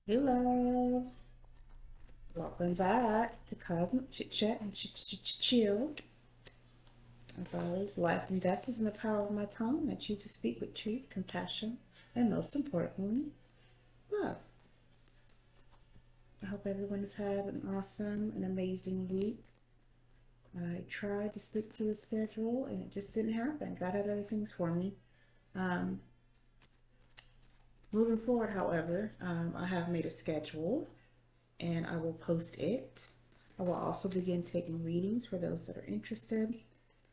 Hey loves, welcome back to Cosmic Chit Chat and Chill. As always, life and death is in the power of my tongue. I choose to speak with truth, compassion, and most importantly, love. I hope everyone has had an awesome and amazing week. I tried to stick to the schedule and it just didn't happen. God had other things for me. Um, Moving forward, however, I have made a schedule and I will post it. I will also begin taking readings for those that are interested.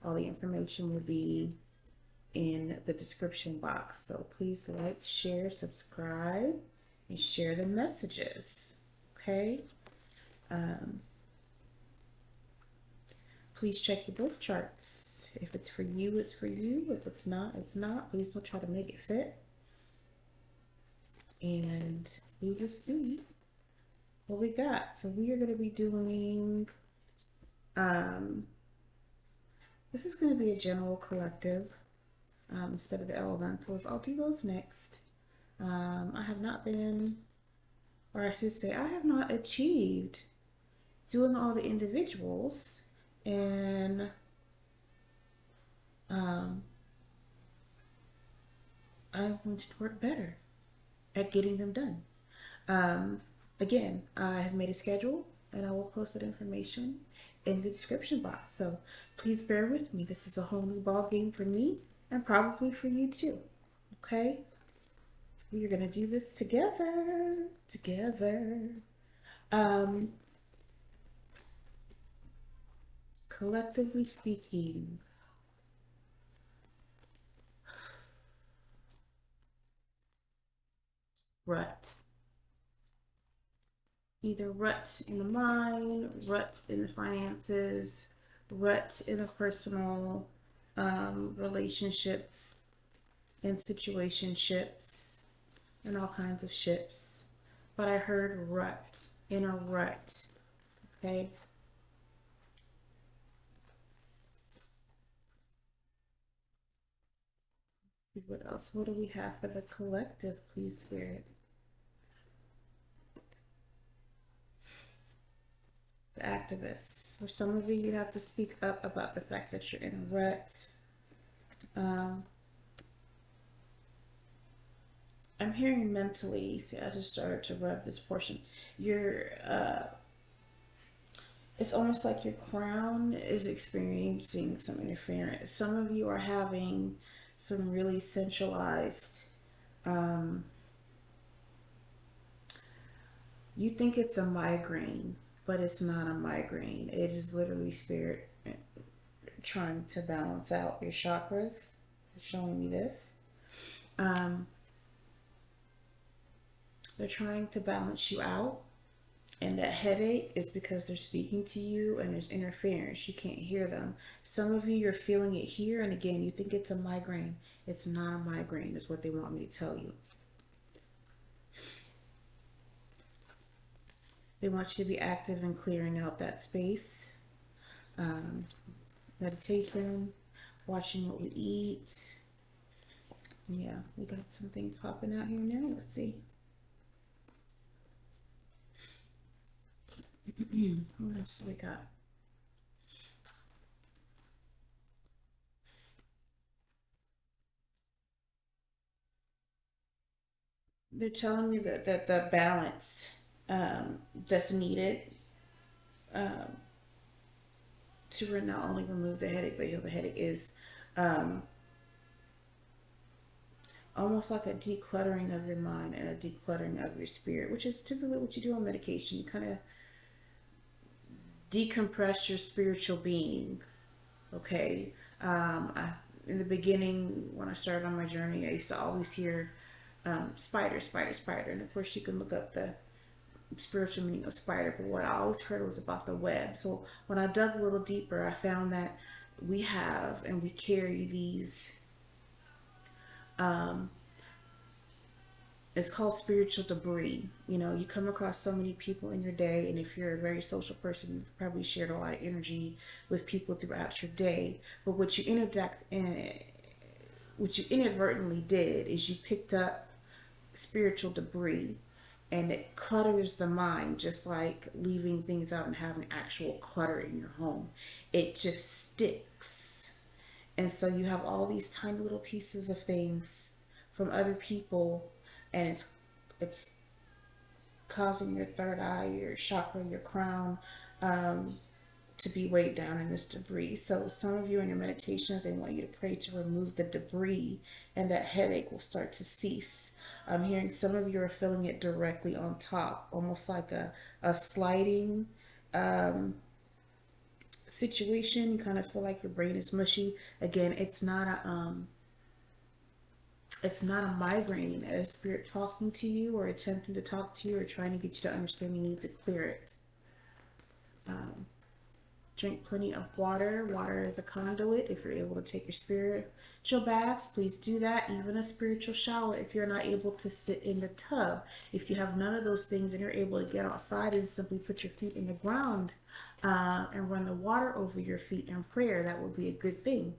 All the information will be in the description box. So please like, share, subscribe, and share the messages. Okay? Um, please check your birth charts. If it's for you, it's for you. If it's not, it's not. Please don't try to make it fit. And we will see what we got. So we are going to be doing um, this is going to be a general collective instead of the elementals. I'll do those next. I have not been, or I should say, I have not achieved doing all the individuals, and um, I'm going to work better at getting them done. Um, Again, I have made a schedule and I will post that information in the description box. So please bear with me. This is a whole new ball game for me and probably for you too. Okay? We are gonna do this together. Together. Um, Collectively speaking, rut. Either rut in the mind, rut in the finances, rut in the personal relationships and situationships and all kinds of ships. But I heard rut, in a rut. Okay. What else? What do we have for the collective, please, Spirit? The activists. For some of you, you have to speak up about the fact that you're in a rut. Um, I'm hearing mentally. See, I just started to rub this portion. It's almost like your crown is experiencing some interference. Some of you are having some really centralized. Um, you think it's a migraine, but it's not a migraine. It is literally spirit trying to balance out your chakras. It's showing me this. Um, they're trying to balance you out. And that headache is because they're speaking to you and there's interference. You can't hear them. Some of you, you're feeling it here. And again, you think it's a migraine. It's not a migraine, is what they want me to tell you. They want you to be active in clearing out that space. Um, Meditation, watching what we eat. Yeah, we got some things popping out here now. Let's see. What else do we got? They're telling me that the balance that's needed um, to not only remove the headache but heal the headache is um, almost like a decluttering of your mind and a decluttering of your spirit, which is typically what you do on medication. You kind of decompress your spiritual being. Okay. In the beginning, when I started on my journey, I used to always hear spider, spider, spider. And of course, you can look up the spiritual meaning of spider, but what I always heard was about the web. So when I dug a little deeper, I found that we have and we carry these um, it's called spiritual debris. You know, you come across so many people in your day, and if you're a very social person, you've probably shared a lot of energy with people throughout your day. But what you inadvertently did is you picked up spiritual debris, and it clutters the mind, just like leaving things out and having actual clutter in your home. It just sticks. And so you have all these tiny little pieces of things from other people, and it's causing your third eye, your chakra, your crown, um, to be weighed down in this debris. So some of you in your meditations, they want you to pray to remove the debris, and that headache will start to cease. I'm hearing some of you are feeling it directly on top, almost like a sliding situation. You kind of feel like your brain is mushy. Again, it's not a migraine, a spirit talking to you or attempting to talk to you or trying to get you to understand you need to clear it. Drink plenty of water. Water is a conduit. If you're able to take your spiritual baths, please do that. Even a spiritual shower if you're not able to sit in the tub. If you have none of those things and you're able to get outside and simply put your feet in the ground and run the water over your feet in prayer, that would be a good thing.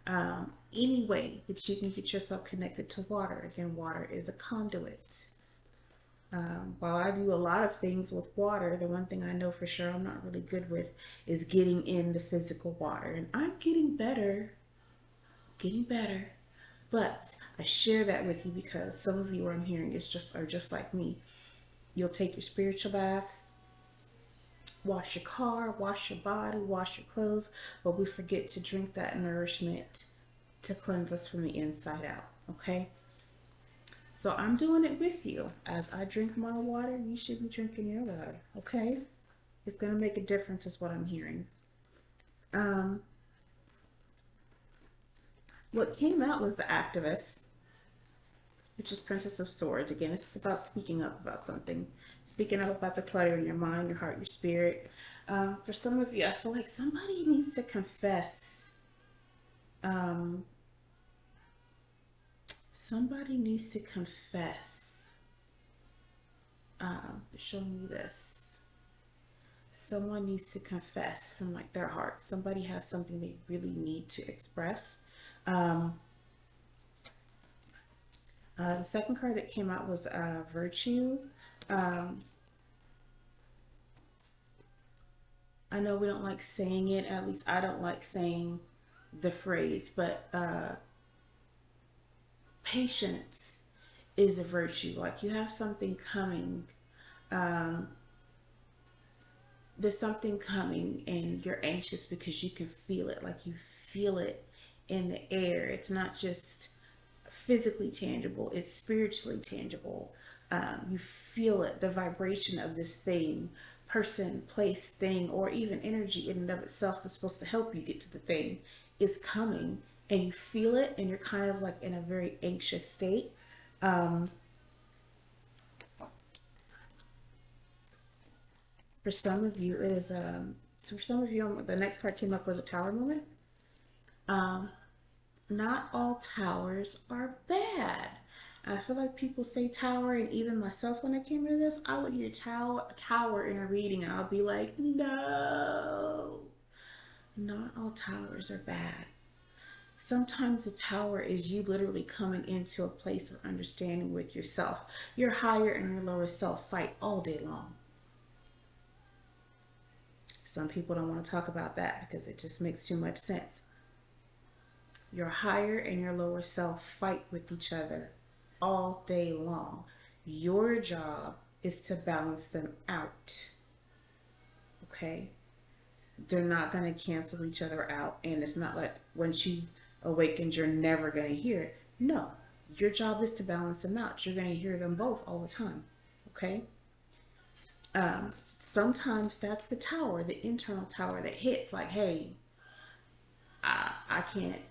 Any way that you can get yourself connected to water. Again, water is a conduit. While I do a lot of things with water, the one thing I know for sure I'm not really good with is getting in the physical water. And I'm getting better, But I share that with you because some of you I'm hearing are just like me. You'll take your spiritual baths, wash your car, wash your body, wash your clothes, but we forget to drink that nourishment to cleanse us from the inside out, okay? So I'm doing it with you. As I drink my water, you should be drinking your water, okay? It's going to make a difference is what I'm hearing. What came out was the activist, which is Princess of Swords. Again, this is about speaking up about something. Speaking up about the clutter in your mind, your heart, your spirit. For some of you, I feel like somebody needs to confess. Somebody needs to confess. Showing you this. Someone needs to confess from like their heart. Somebody has something they really need to express. The second card that came out was Virtue. I know we don't like saying it, at least I don't like saying the phrase, but patience is a virtue. Like you have something coming. There's something coming and you're anxious because you can feel it. Like you feel it in the air. It's not just physically tangible, it's spiritually tangible. You feel it, the vibration of this thing, person, place, thing, or even energy in and of itself that's supposed to help you get to the thing is coming, and you feel it, and you're kind of like in a very anxious state. For some of you, it is so for some of you, the next card came up was a tower moment. Not all towers are bad. I feel like people say tower, and even myself when I came into this, I would hear tower in a reading, and I'll be like, no, not all towers are bad. Sometimes a tower is you literally coming into a place of understanding with yourself. Your higher and your lower self fight all day long. Some people don't want to talk about that because it just makes too much sense. Your higher and your lower self fight with each other all day long. Your job is to balance them out. Okay? They're not going to cancel each other out. And it's not like once you awaken, you're never going to hear it. No. Your job is to balance them out. You're going to hear them both all the time. Okay? Sometimes that's the tower, the internal tower that hits like, hey, I can't,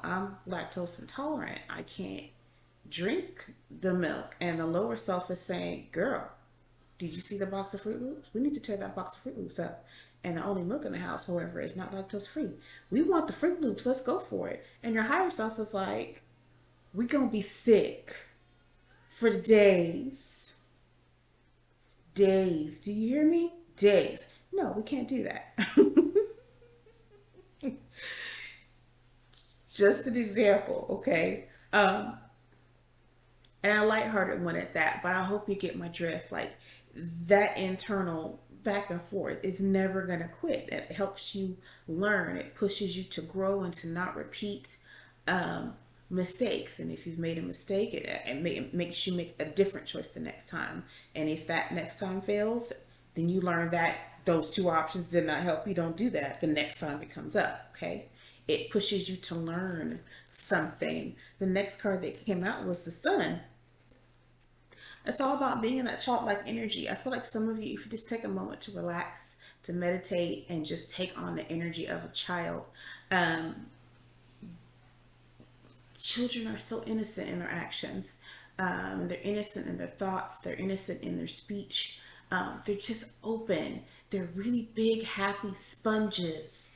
I'm lactose intolerant. I can't drink the milk. And the lower self is saying, girl, did you see the box of Fruit Loops? We need to tear that box of Fruit Loops up. And the only milk in the house, however, is not lactose free. We want the Fruit Loops. Let's go for it. And your higher self is like, we're going to be sick for days. Days. Do you hear me? Days. No, we can't do that. Just an example, okay? and a lighthearted one at that. But I hope you get my drift. Like that internal back and forth is never gonna quit. It helps you learn. It pushes you to grow and to not repeat um, mistakes. And if you've made a mistake, it makes you make a different choice the next time. And if that next time fails, then you learn that those two options did not help you. Don't do that the next time it comes up. Okay, it pushes you to learn something. The next card that came out was the sun. It's all about being in that childlike energy. I feel like some of you, if you just take a moment to relax, to meditate, and just take on the energy of a child, um, children are so innocent in their actions. They're innocent in their thoughts. They're innocent in their speech. They're just open. They're really big, happy sponges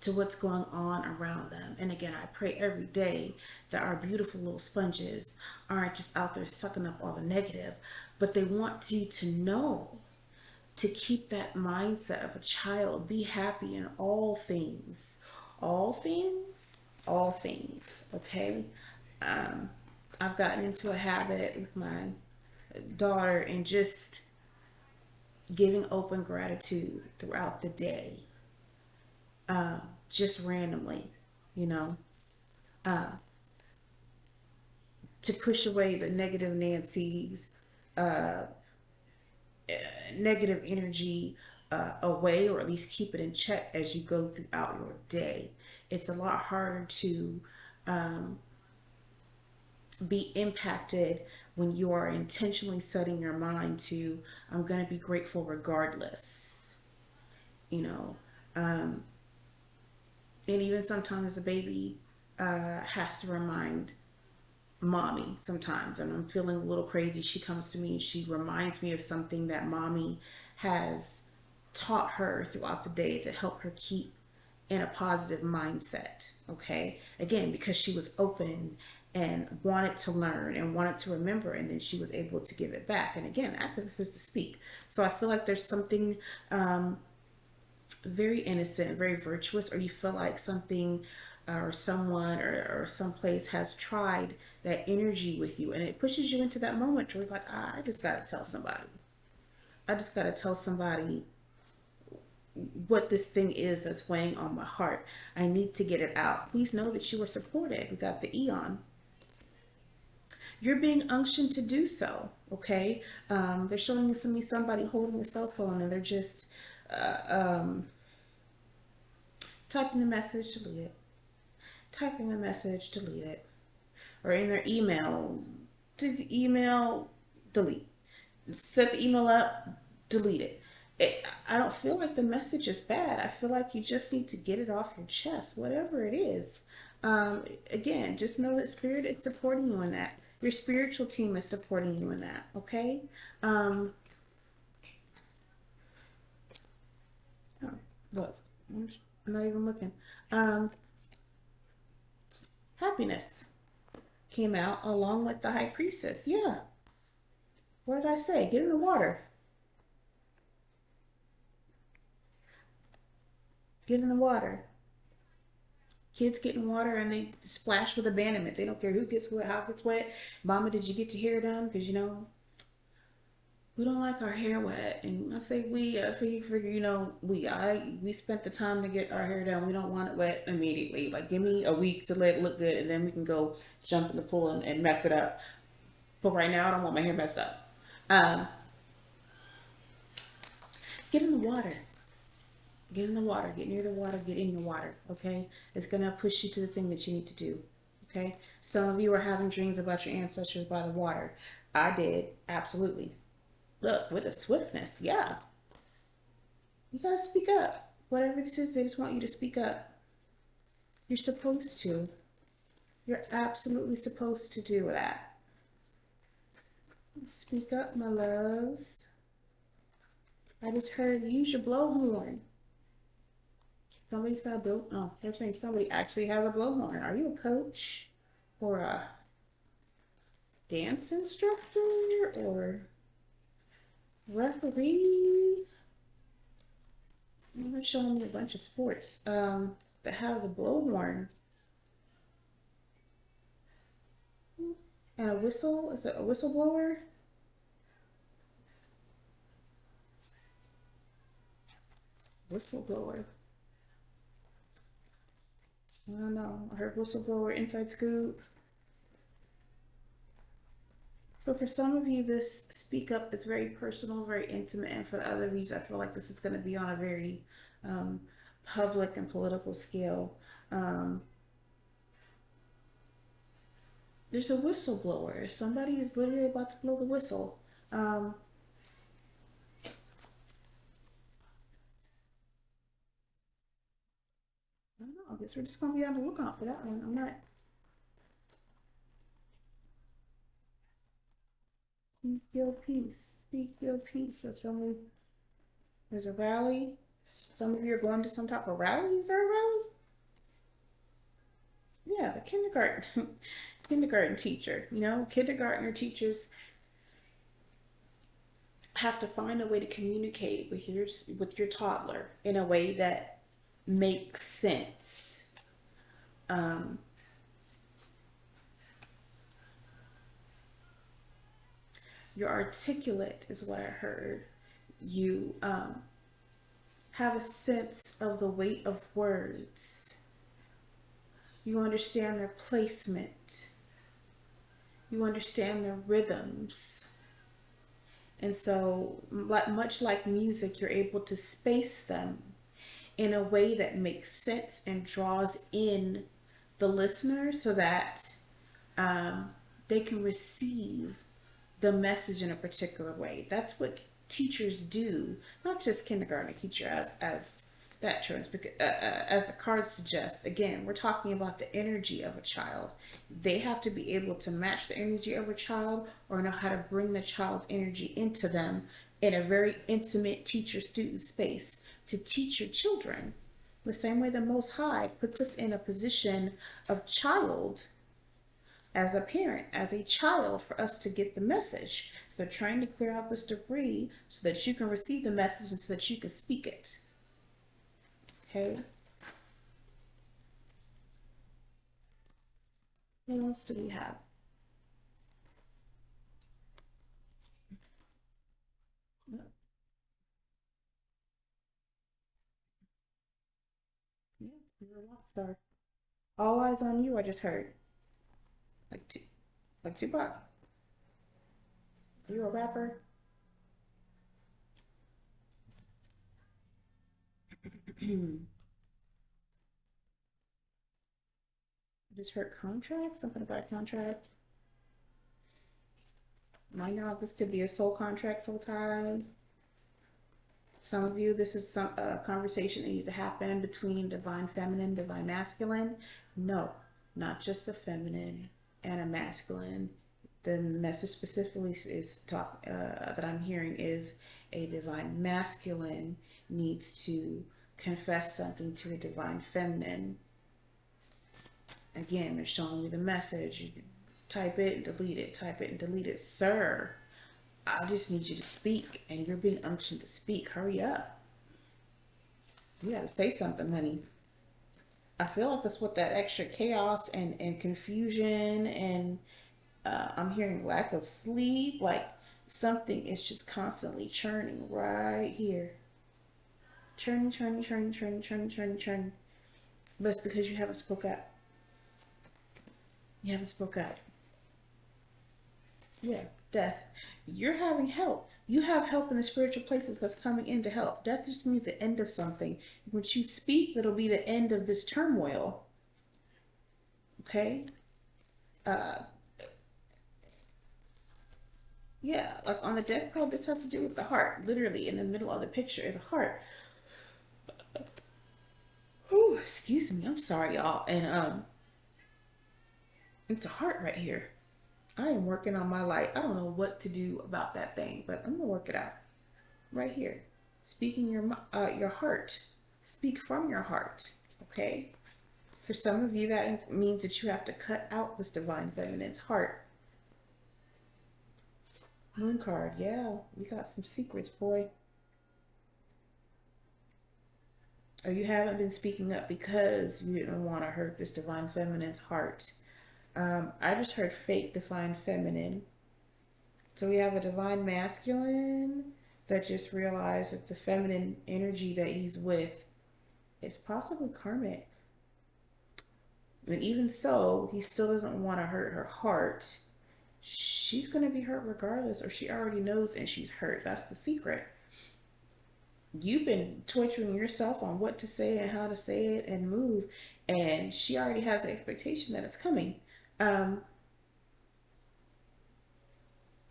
to what's going on around them. And again, I pray every day that our beautiful little sponges aren't just out there sucking up all the negative, but they want you to know to keep that mindset of a child. Be happy in all things. All things, all things. Okay? Um, I've gotten into a habit with my daughter and just giving open gratitude throughout the day, just randomly, you know, uh, to push away the negative Nancy's, uh, negative energy away, or at least keep it in check as you go throughout your day. It's a lot harder to um, be impacted when you are intentionally setting your mind to, I'm going to be grateful regardless, you know. Um, and even sometimes the baby has to remind mommy sometimes, and I'm feeling a little crazy. She comes to me and she reminds me of something that mommy has taught her throughout the day to help her keep in a positive mindset. Okay. Again, because she was open and wanted to learn and wanted to remember, and then she was able to give it back. And again, activeness is to speak. So I feel like there's something very innocent, very virtuous, or you feel like something or someone or someplace has tried that energy with you, and it pushes you into that moment where you're like, I just got to tell somebody. I just got to tell somebody what this thing is that's weighing on my heart. I need to get it out. Please know that you are supported. We got the Eon. You're being unctioned to do so. Okay. They're showing me somebody holding a cell phone and they're just typing the message, delete it. Typing the message, delete it. Or in their email, delete. Set the email up, delete it. I don't feel like the message is bad. I feel like you just need to get it off your chest, whatever it is. Again, just know that Spirit is supporting you in that. Your spiritual team is supporting you in that, okay? Oh, look, I'm not even looking. Happiness came out along with the High Priestess. Yeah. What did I say? Get in the water. Get in the water. Kids get in water and they splash with abandonment. They don't care who gets wet, how it gets wet. Mama, did you get your hair done? Because, you know, we don't like our hair wet. And I say we, figure, you know, we spent the time to get our hair done. We don't want it wet immediately. Like, give me a week to let it look good, and then we can go jump in the pool and mess it up. But right now, I don't want my hair messed up. Um, get in the water. Get in the water. Get near the water. Get in the water. Okay? It's going to push you to the thing that you need to do. Okay? Some of you are having dreams about your ancestors by the water. I did. Absolutely. Look, with a swiftness. Yeah. You got to speak up. Whatever this is, they just want you to speak up. You're supposed to. You're absolutely supposed to do that. Speak up, my loves. I just heard use your blowhorn. Somebody's got a blow. Oh, they're saying somebody actually has a blowhorn. Are you a coach or a dance instructor or referee? They're showing me a bunch of sports that have the blowhorn. And a whistle? Is it a whistleblower? Whistleblower. I don't know. I heard whistleblower, inside scoop. So for some of you, this speak up is very personal, very intimate, and for the other of you, I feel like this is going to be on a very um, public and political scale. Um, there's a whistleblower. Somebody is literally about to blow the whistle. Um, I don't know. I guess we're just going to be on the lookout for that one. I'm not. Speak your peace. Speak your peace. So tell me, there's a rally. Some of you are going to some type of rally. Is there a rally? Yeah, the kindergarten kindergarten teacher. You know, kindergartner teachers have to find a way to communicate with your toddler in a way that makes sense. Um, you're articulate, is what I heard. You have a sense of the weight of words. You understand their placement. You understand their rhythms. And so, much like music, you're able to space them in a way that makes sense and draws in the listener so that um, they can receive the message in a particular way. That's what teachers do, not just kindergarten teacher as that terms, as the card suggests. Again, we're talking about the energy of a child. They have to be able to match the energy of a child or know how to bring the child's energy into them in a very intimate teacher-student space to teach your children. The same way the Most High puts us in a position of child as a parent, as a child, for us to get the message. So they're trying to clear out this debris so that you can receive the message and so that you can speak it. Okay? What else do we have? Yeah, you're a rock star. All eyes on you, I just heard. Like, like Tupac. You're a rapper. I just heard contract, something about a contract. Might know this could be a soul contract, soul tie. Some of you, this is some conversation that needs to happen between divine feminine, divine masculine. No, not just a feminine and a masculine. The message specifically is talk that I'm hearing is a divine masculine needs to confess something to a divine feminine. Again, they're showing me the message. You type it and delete it. Type it and delete it, sir. I just need you to speak, and you're being unctioned to speak. Hurry up. You gotta say something, honey. I feel like that's what that extra chaos and confusion and I'm hearing lack of sleep. Like something is just constantly churning right here. Churning, churning, churning, churning, churning, churning, churning. But it's because you haven't spoke up. You haven't spoke up. Yeah, death. You're having help. You have help in the spiritual places that's coming in to help. Death just means the end of something. When you speak, it'll be the end of this turmoil. Okay? Uh, yeah, like on the death card, this has to do with the heart. Literally, in the middle of the picture is a heart. Whew, excuse me. I'm sorry, y'all. And it's a heart right here. I am working on my light. I don't know what to do about that thing, but I'm gonna work it out right here. Speaking your heart. Speak from your heart. Okay. For some of you, that means that you have to cut out this divine feminine's heart. Moon card. Yeah, we got some secrets, boy. Or you haven't been speaking up because you didn't want to hurt this divine feminine's heart. I just heard fake define feminine. So we have a divine masculine that just realized that the feminine energy that he's with is possibly karmic. And even so, he still doesn't want to hurt her heart. She's going to be hurt regardless, or she already knows and she's hurt. That's the secret. You've been torturing yourself on what to say and how to say it and move, and she already has the expectation that it's coming. Um,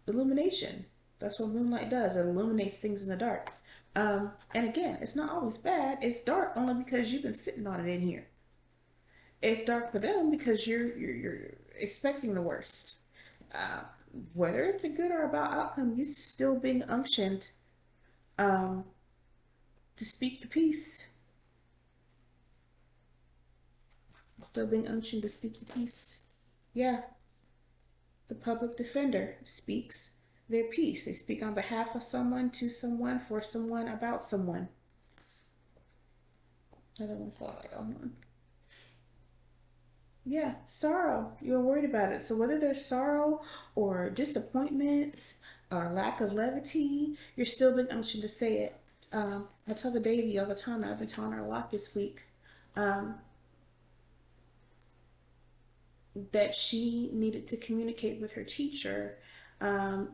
Illumination. That's what moonlight does. It illuminates things in the dark. And again, it's not always bad. It's dark only because you've been sitting on it in here. It's dark for them because you're expecting the worst. Uh, Whether it's a good or a bad outcome, you're still being unctioned um, to speak your piece. Still being unctioned to speak your piece. Yeah, the public defender speaks their piece. They speak on behalf of someone, to someone, for someone, about someone. I don't want to fall like on. Yeah, sorrow. You're worried about it. So whether there's sorrow or disappointment or lack of levity, you're still being unctioned to say it. I tell the baby all the time. I've been telling her a lot this week. Um, that she needed to communicate with her teacher um,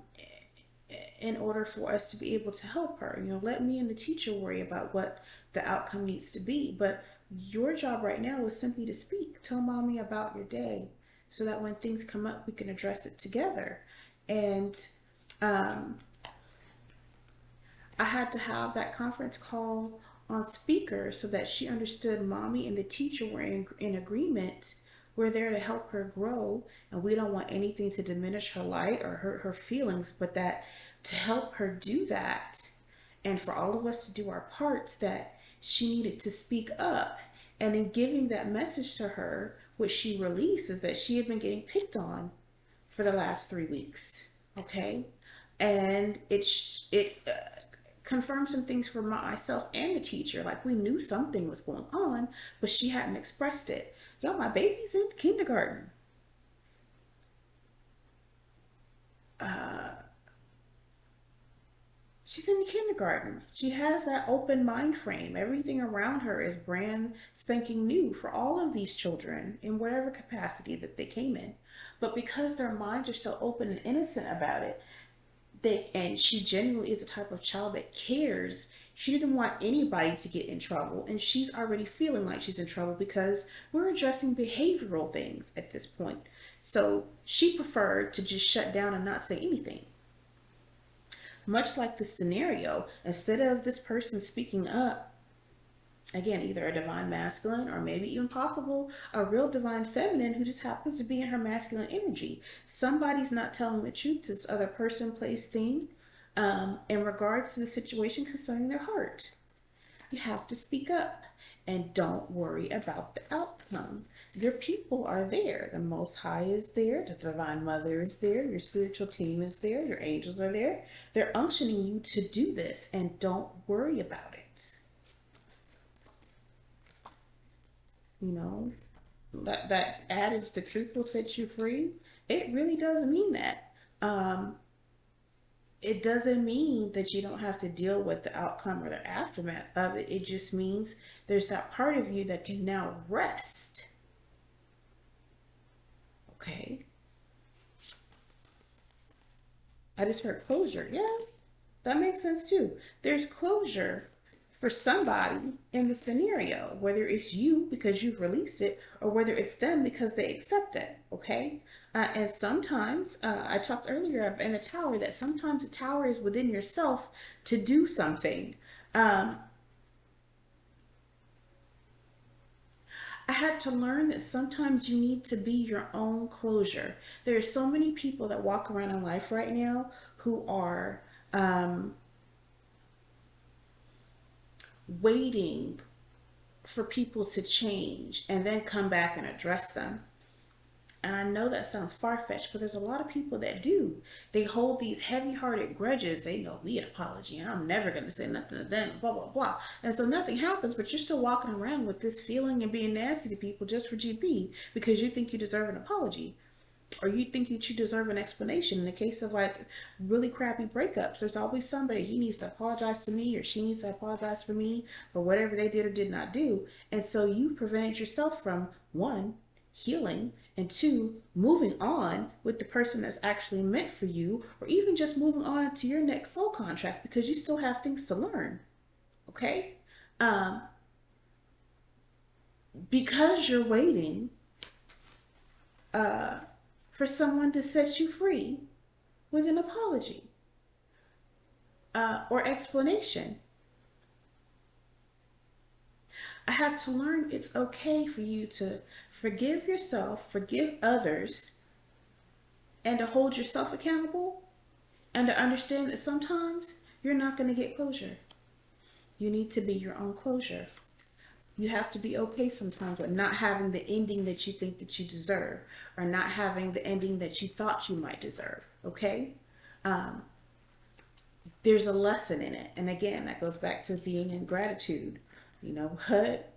in order for us to be able to help her. You know, let me and the teacher worry about what the outcome needs to be. But your job right now is simply to speak. Tell mommy about your day so that when things come up, we can address it together. And um, I had to have that conference call on speaker so that she understood mommy and the teacher were in agreement. We're there to help her grow, and we don't want anything to diminish her light or hurt her feelings, but that to help her do that, and for all of us to do our parts, that she needed to speak up. And in giving that message to her, what she released is that she had been getting picked on for the last 3 weeks. Okay, and it confirmed some things for myself and the teacher. Like we knew something was going on, but she hadn't expressed it. Y'all, my baby's in kindergarten. Uh, she's in kindergarten. She has that open mind frame. Everything around her is brand spanking new for all of these children in whatever capacity that they came in. But because their minds are so open and innocent about it, and she genuinely is the type of child that cares. She didn't want anybody to get in trouble, and she's already feeling like she's in trouble because we're addressing behavioral things at this point. So she preferred to just shut down and not say anything. Much like this scenario, instead of this person speaking up, again, either a divine masculine or maybe even possible a real divine feminine who just happens to be in her masculine energy. Somebody's not telling the truth to this other person, place, thing in regards to the situation concerning their heart. You have to speak up and don't worry about the outcome. Your people are there. The Most High is there. The Divine Mother is there. Your spiritual team is there. Your angels are there. They're unctioning you to do this, and don't worry about it. You know, that adage, the truth will set you free. It really does mean that. It doesn't mean that you don't have to deal with the outcome or the aftermath of it. It just means there's that part of you that can now rest. Okay. I just heard closure. Yeah, that makes sense too. There's closure for somebody in the scenario, whether it's you because you've released it or whether it's them because they accept it. Okay. And sometimes, I talked earlier in the tower that sometimes the tower is within yourself to do something. Um, I had to learn that sometimes you need to be your own closure. There are so many people that walk around in life right now who are waiting for people to change and then come back and address them. And I know that sounds far-fetched, but there's a lot of people that do. They hold these heavy-hearted grudges. They know me an apology, and I'm never going to say nothing to them, blah, blah, blah. And so nothing happens, but you're still walking around with this feeling and being nasty to people just for GP because you think you deserve an apology, or you think that you deserve an explanation. In the case of like really crappy breakups, there's always somebody, he needs to apologize to me or she needs to apologize for me for whatever they did or did not do. And so you prevented yourself from, one, healing, and two, moving on with the person that's actually meant for you, or even just moving on to your next soul contract because you still have things to learn. Okay? Um, because you're waiting uh, for someone to set you free with an apology or explanation. I had to learn it's okay for you to forgive yourself, forgive others, and to hold yourself accountable, and to understand that sometimes you're not going to get closure. You need to be your own closure. You have to be okay sometimes with not having the ending that you think that you deserve, or not having the ending that you thought you might deserve. Okay? Um, there's a lesson in it. And again, that goes back to being in gratitude. You know what?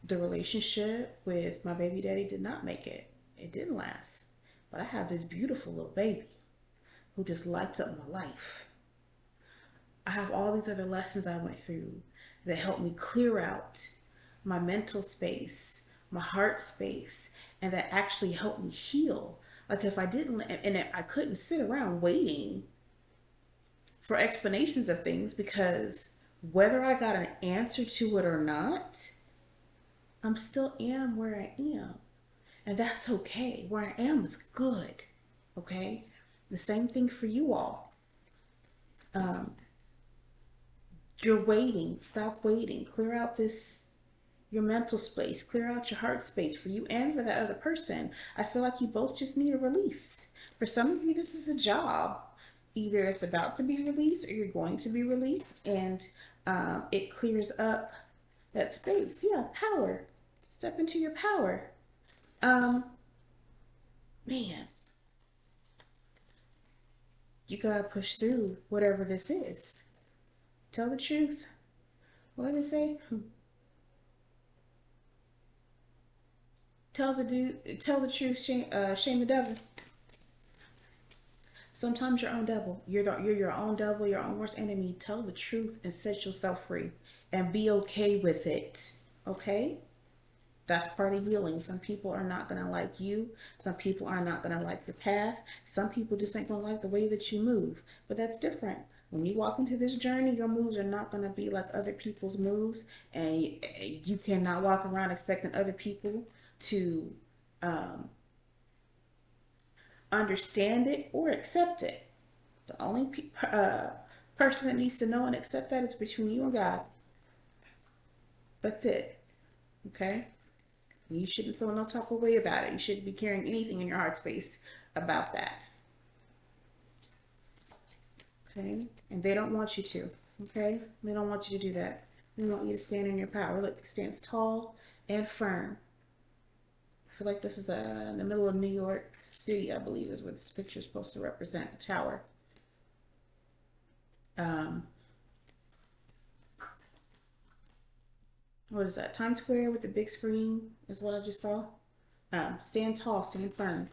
The relationship with my baby daddy did not make it. It didn't last. But I have this beautiful little baby who just lights up my life. I have all these other lessons I went through that helped me clear out my mental space, my heart space, and that actually helped me heal. Like if I didn't, and I couldn't sit around waiting for explanations of things, because whether I got an answer to it or not, I'm still am where I am. And that's okay. Where I am is good. Okay? The same thing for you all. You're waiting. Stop waiting. Clear out your mental space. Clear out your heart space for you and for that other person. I feel like you both just need a release. For some of you, this is a job. Either it's about to be released or you're going to be released, and it clears up that space. Yeah, power. Step into your power. Man, you gotta push through whatever this is. Tell the truth. What did it say? Tell the truth, shame the devil. Sometimes your own devil. You're your own devil, your own worst enemy. Tell the truth and set yourself free, and be okay with it. Okay? That's part of healing. Some people are not going to like you. Some people are not going to like your path. Some people just ain't going to like the way that you move. But that's different. When you walk into this journey, your moves are not going to be like other people's moves. And you cannot walk around expecting other people to understand it or accept it. The only person that needs to know and accept that is between you and God. That's it. Okay? You shouldn't feel no type of way about it. You shouldn't be carrying anything in your heart space about that. Okay? And they don't want you to. Okay? They don't want you to do that. They want you to stand in your power. Look, it stands tall and firm. I feel like this is in the middle of New York City, I believe, is what this picture is supposed to represent, a tower. What is that? Times Square with the big screen is what I just saw. Stand tall, stand firm.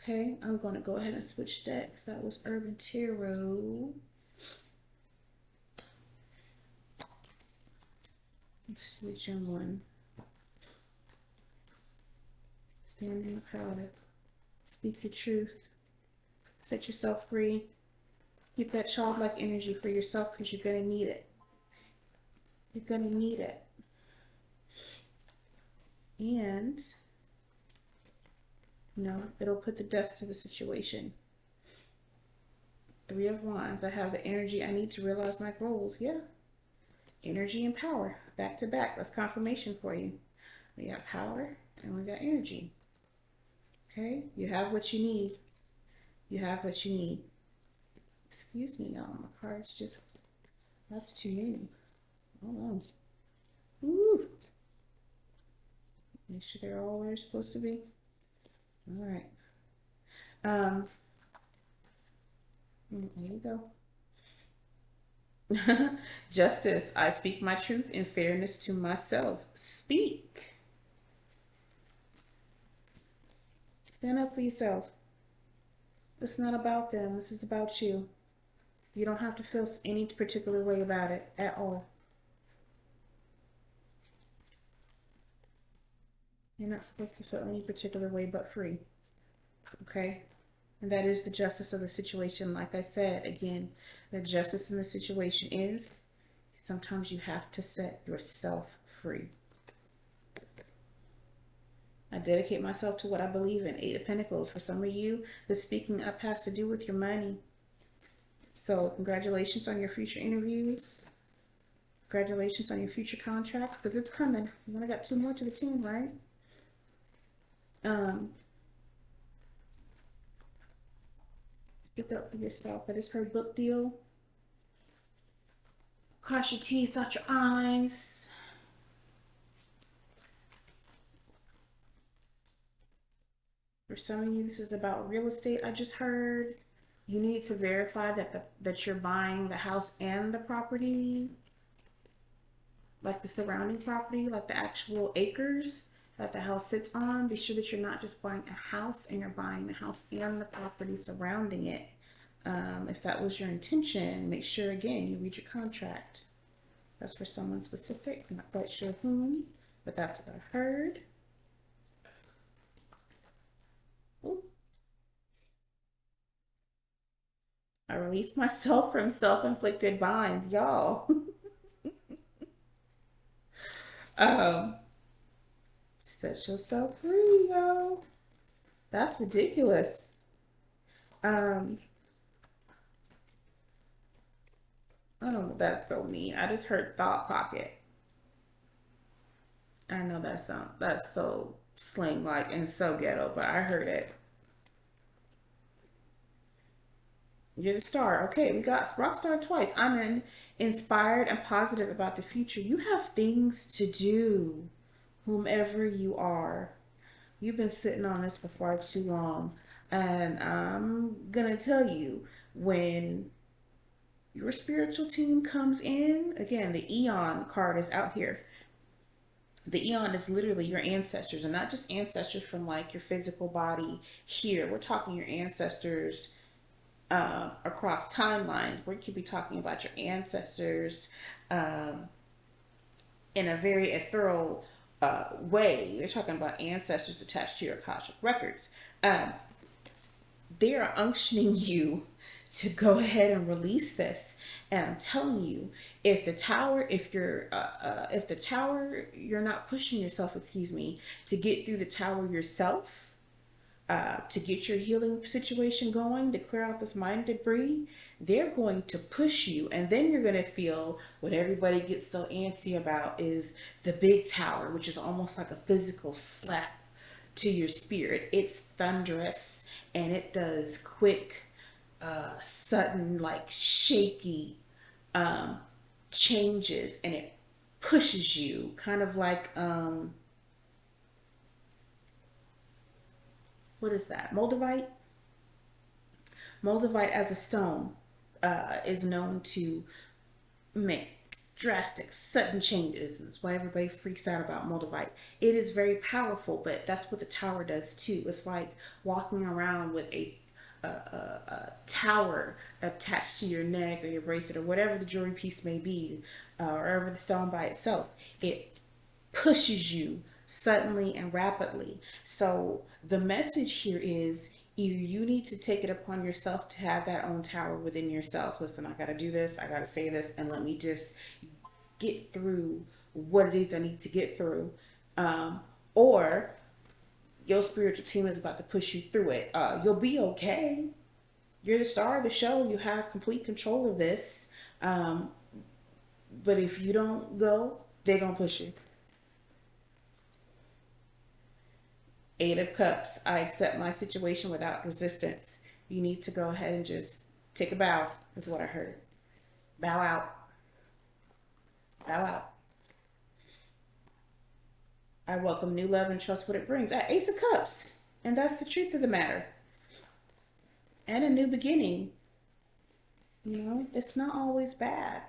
Okay, I'm going to go ahead and switch decks. That was Urban Tarot. Let's switch in one. Stand in power. Speak your truth. Set yourself free. Keep that childlike energy for yourself because you're going to need it. You're going to need it. And, it'll put the death to the situation. 3 of Wands. I have the energy I need to realize my goals. Yeah. Energy and power. Back to back. That's confirmation for you. We got power and we got energy. Okay? You have what you need. You have what you need. Excuse me, y'all. My cards just... That's too many. Hold on. Ooh. Make sure they're all where they're supposed to be. All right. Um, there you go. Justice. I speak my truth in fairness to myself. Speak. Stand up for yourself. It's not about them. This is about you. You don't have to feel any particular way about it at all. You're not supposed to feel any particular way but free. Okay? And that is the justice of the situation. Like I said, again, the justice in the situation is sometimes you have to set yourself free. I dedicate myself to what I believe in. Eight of Pentacles. For some of you, the speaking up has to do with your money. So congratulations on your future interviews. Congratulations on your future contracts, because it's coming. You only got 2 more to the team, right? Speak up for yourself. That is her book deal. Cross your T's, dot your I's. For some of you, this is about real estate. I just heard you need to verify that you're buying the house and the property, like the surrounding property, like the actual acres that the house sits on. Be sure that you're not just buying a house and you're buying the house and the property surrounding it. If that was your intention, make sure again you read your contract. That's for someone specific. I'm not quite sure whom, but that's what I heard. Ooh. I release myself from self-inflicted binds, y'all. um, Set yourself free, yo. That's ridiculous. I don't know what that's so mean. I just heard thought pocket. I know that's so slang like and so ghetto, but I heard it. You're the star. Okay, we got rock star twice. I'm inspired and positive about the future. You have things to do, whomever you are. You've been sitting on this for far too long. And I'm gonna tell you, when your spiritual team comes in, again, the Eon card is out here. The Eon is literally your ancestors, and not just ancestors from like your physical body here. We're talking your ancestors across timelines. We could be talking about your ancestors um, in a very ethereal way. We're talking about ancestors attached to your Cashapp records. Um, they are unctioning you to go ahead and release this. And I'm telling you, if the tower, if the tower, you're not pushing yourself, excuse me, to get through the tower yourself, to get your healing situation going, to clear out this mind debris, they're going to push you. And then you're going to feel what everybody gets so antsy about is the big tower, which is almost like a physical slap to your spirit. It's thunderous and it does quick, sudden, like shaky changes, and it pushes you kind of like what is that? Moldavite as a stone is known to make drastic, sudden changes. That's why everybody freaks out about Moldavite. It is very powerful, but that's what the tower does too. It's like walking around with a tower attached to your neck or your bracelet or whatever the jewelry piece may be, or over the stone by itself. It pushes you suddenly and rapidly. So the message here is either you need to take it upon yourself to have that own tower within yourself. Listen, I got to do this. I got to say this, and let me just get through what it is I need to get through. Or your spiritual team is about to push you through it. You'll be okay. You're the star of the show. You have complete control of this. But if you don't go, they're going to push you. Eight of Cups. I accept my situation without resistance. You need to go ahead and just take a bow, is what I heard. Bow out. Bow out. I welcome new love and trust what it brings. Ace of Cups. And that's the truth of the matter. And a new beginning. You know, it's not always bad.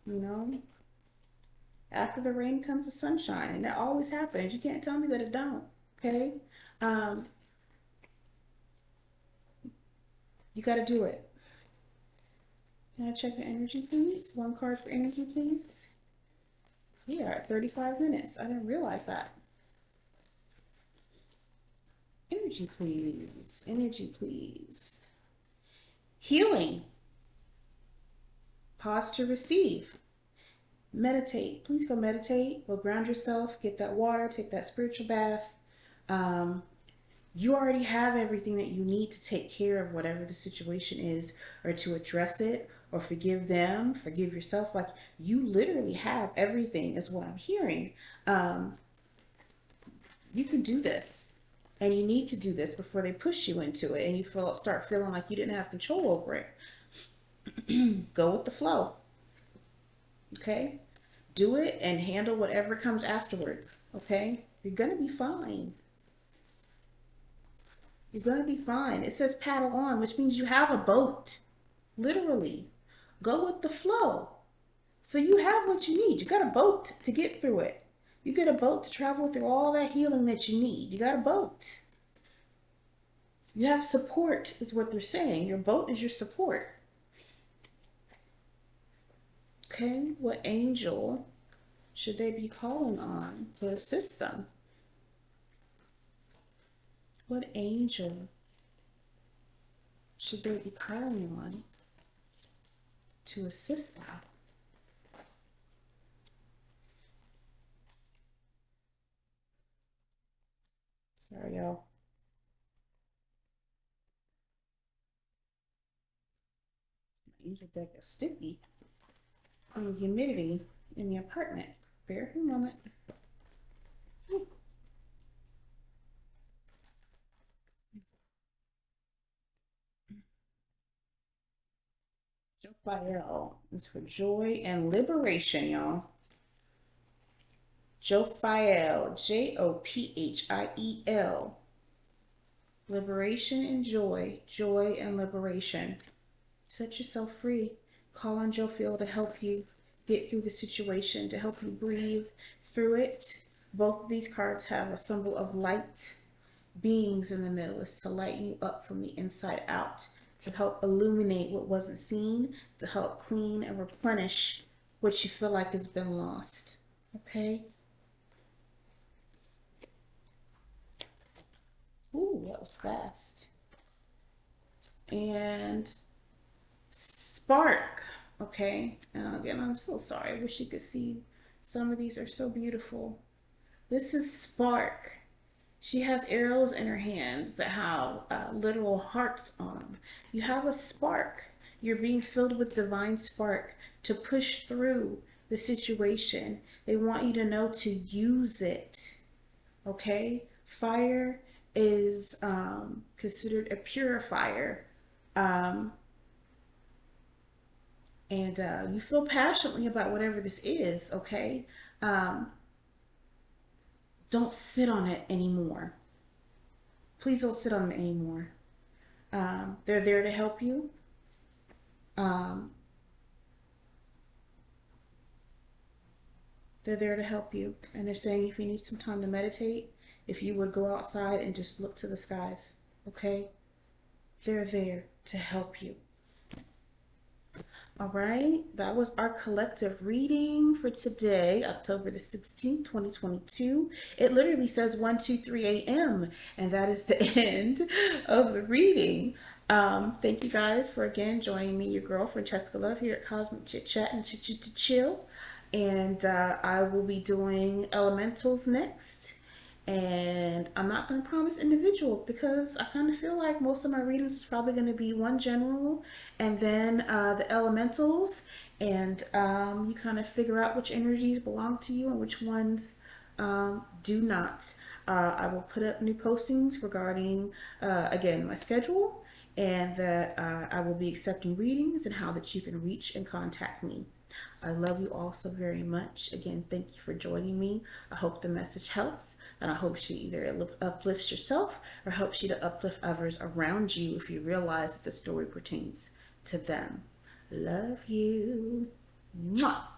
You know, after the rain comes the sunshine, and that always happens. You can't tell me that it don't. Okay, um, you got to do it. Can I check the energy, please? One card for energy, please. We are at 35 minutes. I didn't realize that. Energy, please. Energy, please. Healing. Pause to receive. Meditate. Please go meditate. Go ground yourself. Get that water. Take that spiritual bath. You already have everything that you need to take care of whatever the situation is, or to address it, or forgive them, forgive yourself. Like, you literally have everything, is what I'm hearing. You can do this. And you need to do this before they push you into it and you start feeling like you didn't have control over it. Go with the flow. Okay? Do it and handle whatever comes afterwards. Okay? You're going to be fine. You're going to be fine. It says paddle on, which means you have a boat. Literally. Go with the flow. So you have what you need. You got a boat to get through it. You get a boat to travel through all that healing that you need. You got a boat. You have support, is what they're saying. Your boat is your support. Okay, what angel should they be calling on to assist them? What angel should they be calling on to assist them? Sorry, y'all. My angel deck is sticky from the humidity in the apartment. Bear with me a moment. Jophiel is for joy and liberation, y'all. Jophiel, Jophiel. Liberation and joy, joy and liberation. Set yourself free. Call on Jophiel to help you get through the situation, to help you breathe through it. Both of these cards have a symbol of light beings in the middle. It's to light you up from the inside out, to help illuminate what wasn't seen, to help clean and replenish what you feel like has been lost. Okay? Ooh, that was fast. And Spark. Okay? And again, I'm so sorry. I wish you could see. Some of these are so beautiful. This is Spark. She has arrows in her hands that have literal hearts on them. You have a spark. You're being filled with divine spark to push through the situation. They want you to know to use it. Okay? Fire is considered a purifier. And you feel passionately about whatever this is, okay? Don't sit on it anymore. Please don't sit on it anymore. They're there to help you. They're there to help you. And they're saying if you need some time to meditate, if you would go outside and just look to the skies, okay? They're there to help you. All right, that was our collective reading for today, October the 16th, 2022. It literally says 1:23 a.m. and that is the end of the reading. Thank you guys for again joining me, your girl Francesca Love, here at Cosmic Chit Chat and Chit to Chill. And I will be doing elementals next. And I'm not going to promise individuals because I kind of feel like most of my readings is probably going to be one general and then the elementals. And you kind of figure out which energies belong to you and which ones do not. I will put up new postings regarding, again, my schedule, and that I will be accepting readings and how that you can reach and contact me. I love you all so very much. Again, thank you for joining me. I hope the message helps, and I hope she either uplifts yourself or helps you to uplift others around you if you realize that the story pertains to them. Love you. Mwah.